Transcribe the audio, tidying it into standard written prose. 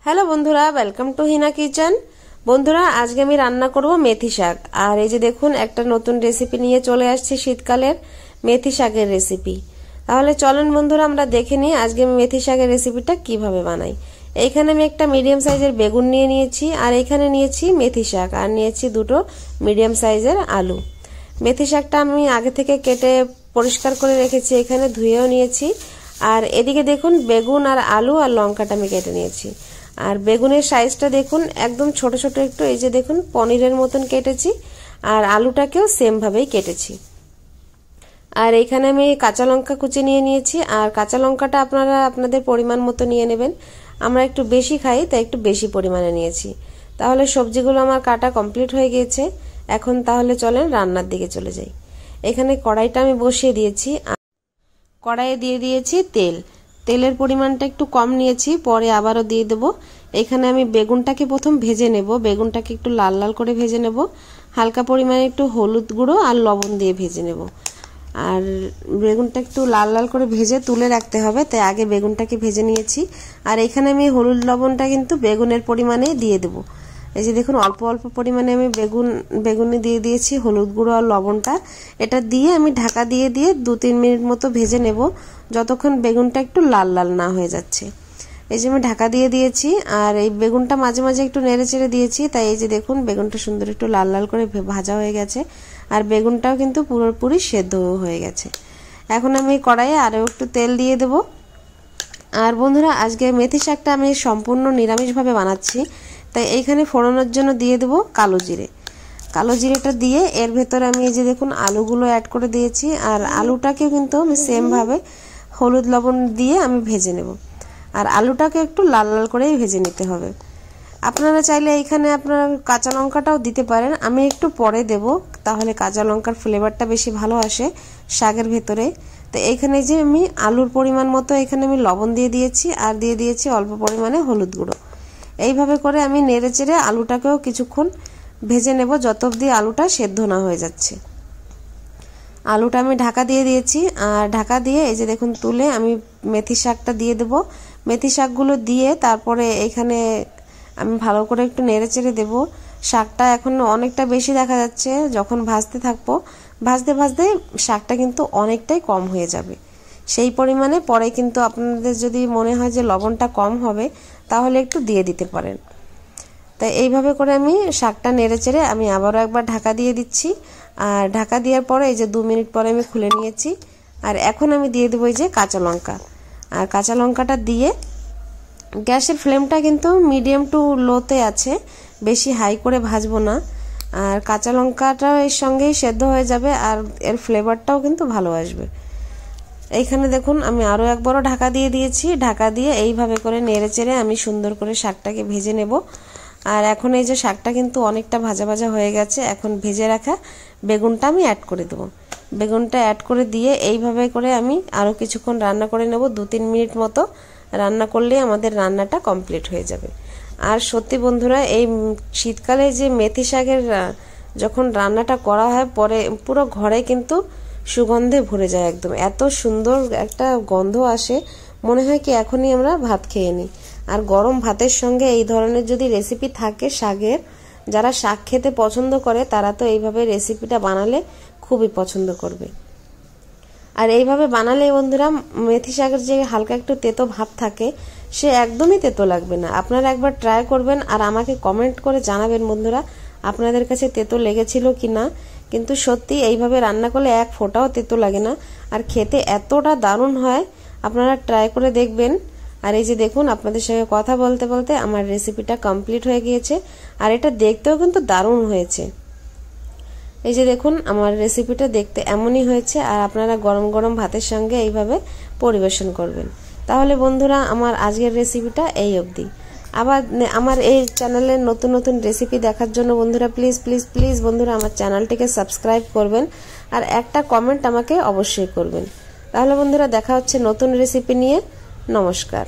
Hello बंधुरा welcome to Hina kitchen. बंधुरा आज के आमी रान्ना करब मेथी शाक। और এই যে দেখুন একটা নতুন রেসিপি নিয়ে চলে আসছে শীতকালের মেথি শাকের রেসিপি। তাহলে চলেন বন্ধুরা আমরা দেখে নিই আজকে আমি মেথি শাকের রেসিপিটা কিভাবে বানাই। এইখানে আমি একটা মিডিয়াম সাইজের বেগুন নিয়ে নিয়েছি আর এখানে নিয়েছি মেথি শাক আর নিয়েছি দুটো মিডিয়াম সাইজের আলু। মেথি শাকটা আমি আগে থেকে কেটে পরিষ্কার করে রেখেছি, এখানে ধুয়েও নিয়েছি। আর এদিকে দেখুন বেগুন আর আলু আর লঙ্কাটা আমি কেটে নিয়েছি। আর বেগুনের সাইজটা দেখুন একদম ছোট ছোট একটু, এই যে দেখুন পনিরের মতন কেটেছি। আর আলুটাকেও সেম ভাবেই কেটেছি। আর এখানে আমি কাঁচা লঙ্কা কুচি নিয়ে নিয়েছি। আর কাঁচা লঙ্কাটা আপনারা আপনাদের পরিমাণ মতো নিয়ে নেবেন। আমরা একটু বেশি খাই তাই একটু বেশি পরিমাণে নিয়েছি। তাহলে সবজিগুলো আমার কাটা কমপ্লিট হয়ে গিয়েছে। এখন তাহলে চলেন রান্নার দিকে চলে যাই। এখানে কড়াইটা আমি বসিয়ে দিয়েছি। কড়াইয়ে দিয়ে দিয়েছি তেল। তেলের পরিমাণটা একটু কম নিয়েছি, পরে আবারও দিয়ে দেব। এখানে আমি বেগুনটাকে প্রথম ভেজে নেব, বেগুনটাকে একটু লাল লাল করে ভেজে নেব। হালকা পরিমাণে একটু হলুদ গুঁড়ো আর লবণ দিয়ে ভেজে নেব। আর বেগুনটা একটু লাল লাল করে ভেজে তুলে রাখতে হবে, তাই আগে বেগুনটাকে ভেজে নিয়েছি। আর এখানে আমি হলুদ লবণটা কিন্তু বেগুনের পরিমাণে দিয়ে দেব। এই যে দেখুন অল্প অল্প পরিমাণে আমি বেগুনে দিয়ে দিয়েছি হলুদ গুঁড়ো আর লবণটা। এটা দিয়ে আমি ঢাকা দিয়ে 2-3 মিনিট মতো ভেজে নেব, যতক্ষণ বেগুনটা একটু লাল লাল না হয়ে যাচ্ছে। এই যে আমি ঢাকা দিয়ে দিয়েছি। আর এই বেগুনটা মাঝে মাঝে একটু নেড়ে চেড়ে দিয়েছি, তাই এই যে দেখুন বেগুনটা সুন্দর একটু লাল লাল করে ভাজা হয়ে গেছে। আর বেগুনটাও কিন্তু পুরোপুরি সেদ্ধ হয়ে গেছে। এখন আমি কড়াইয়ে আরও একটু তেল দিয়ে দেব। আর বন্ধুরা আজকে মেথি শাকটা আমি সম্পূর্ণ নিরামিষভাবে বানাচ্ছি, তাই এইখানে ফোড়নের জন্য দিয়ে দেব কালো জিরে। কালো জিরেটা দিয়ে এর ভেতরে আমি এই যে দেখুন আলুগুলো অ্যাড করে দিয়েছি। আর আলুটাকেও কিন্তু আমি সেম ভাবে হলুদ লবণ দিয়ে আমি ভেজে নেব। আর আলুটাকে একটু লাল লাল করেই ভেজে নিতে হবে। আপনারা চাইলে এইখানে আপনারা কাঁচা লঙ্কাটাও দিতে পারেন, আমি একটু পরে দেব, তাহলে কাঁচা লঙ্কার ফ্লেভারটা বেশি ভালো আসে শাকের ভেতরে। তো এইখানে যে আমি আলুর পরিমাণ মতো এখানে আমি লবণ দিয়ে দিয়েছি আর দিয়ে দিয়েছি অল্প পরিমাণে হলুদ গুঁড়ো। এইভাবে করে আমি নেড়ে চেড়ে আলুটাকেও কিছুক্ষণ ভেজে নেব, যত অবধি আলুটা সেদ্ধ না হয়ে যাচ্ছে। আলুটা আমি ঢাকা দিয়ে দিয়েছি। আর ঢাকা দিয়ে এই যে দেখুন তুলে আমি মেথি শাকটা দিয়ে দেব। মেথি শাকগুলো দিয়ে তারপরে এখানে আমি ভালো করে একটু নেড়ে চেড়ে দেবো। শাকটা এখন অনেকটা বেশি দেখা যাচ্ছে, যখন ভাজতে থাকবো ভাজতে ভাজতে শাকটা কিন্তু অনেকটাই কম হয়ে যাবে। সেই পরিমাণে পরে কিন্তু আপনাদের যদি মনে হয় যে লবণটা কম হবে তাহলে একটু দিয়ে দিতে পারেন। তাই এইভাবে করে আমি শাকটা নেড়ে চেড়ে আমি আবারও একবার ঢাকা দিয়ে দিচ্ছি। আর ঢাকা দেওয়ার পরে এই যে 2 মিনিট পরে আমি খুলে নিয়েছি। আর এখন আমি দিয়ে দেবো এই যে কাঁচা লঙ্কা। আর কাঁচা লঙ্কাটা দিয়ে গ্যাসের ফ্লেমটা কিন্তু মিডিয়াম টু লোতে আছে, বেশি হাই করে ভাজবো না। আর কাঁচা লঙ্কাটা এর সঙ্গেই সেদ্ধ হয়ে যাবে আর এর ফ্লেভারটাও কিন্তু ভালো আসবে। এইখানে দেখুন আমি আরও একবারও ঢাকা দিয়ে দিয়েছি। ঢাকা দিয়ে এইভাবে করে নেড়ে চেড়ে আমি সুন্দর করে শাকটাকে ভেজে নেব। আর এখন এই যে শাকটা কিন্তু অনেকটা ভাজা ভাজা হয়ে গেছে, এখন ভেজে রাখা বেগুনটা আমি অ্যাড করে দেবো। বেগুনটা অ্যাড করে দিয়ে এইভাবে করে আমি আরও কিছুক্ষণ রান্না করে নেব, 2-3 মিনিট মতো রান্না করলেই আমাদের রান্নাটা কমপ্লিট হয়ে যাবে। আর সত্যি বন্ধুরা এই শীতকালে যে মেথি শাকের যখন রান্নাটা করা হয় পরে পুরো ঘরে কিন্তু সুগন্ধে ভরে যায়, একদম এত সুন্দর একটা গন্ধ আসে, মনে হয় কি এখনই আমরা ভাত খেয়ে নিই। আর গরম ভাতের সঙ্গে এই ধরনের যদি রেসিপি থাকে শাকের, যারা শাক খেতে পছন্দ করে তারা তো এইভাবে রেসিপিটা বানালে খুবই পছন্দ করবে। আর এইভাবে বানালে বন্ধুরা মেথি শাকের যে হালকা একটু তেতো ভাব থাকে সে একদমই তেতো লাগবে না। আপনারা একবার ট্রাই করবেন আর আমাকে কমেন্ট করে জানাবেন বন্ধুরা আপনাদের কাছে তেতো লেগেছিল কি না। কিন্তু সত্যি এইভাবে রান্না করলে এক ফোঁটাও তেতো লাগে না, আর খেতে এতটা দারুণ হয়, আপনারা ট্রাই করে দেখবেন। আর এই যে দেখুন আপনাদের সঙ্গে কথা বলতে বলতে আমার রেসিপিটা কমপ্লিট হয়ে গিয়েছে। আর এটা দেখতেও কিন্তু দারুণ হয়েছে। এই যে দেখুন আমার রেসিপিটা দেখতে এমনই হয়েছে। আর আপনারা গরম গরম ভাতের সঙ্গে এইভাবে পরিবেশন করবেন। তাহলে বন্ধুরা আমার আজকের রেসিপিটা এই অবধি। আবার আমার এই চ্যানেলের নতুন নতুন রেসিপি দেখার জন্য বন্ধুরা প্লিজ প্লিজ প্লিজ বন্ধুরা আমার চ্যানেলটিকে সাবস্ক্রাইব করবেন আর একটা কমেন্ট আমাকে অবশ্যই করবেন। তাহলে বন্ধুরা দেখা হচ্ছে নতুন রেসিপি নিয়ে। নমস্কার।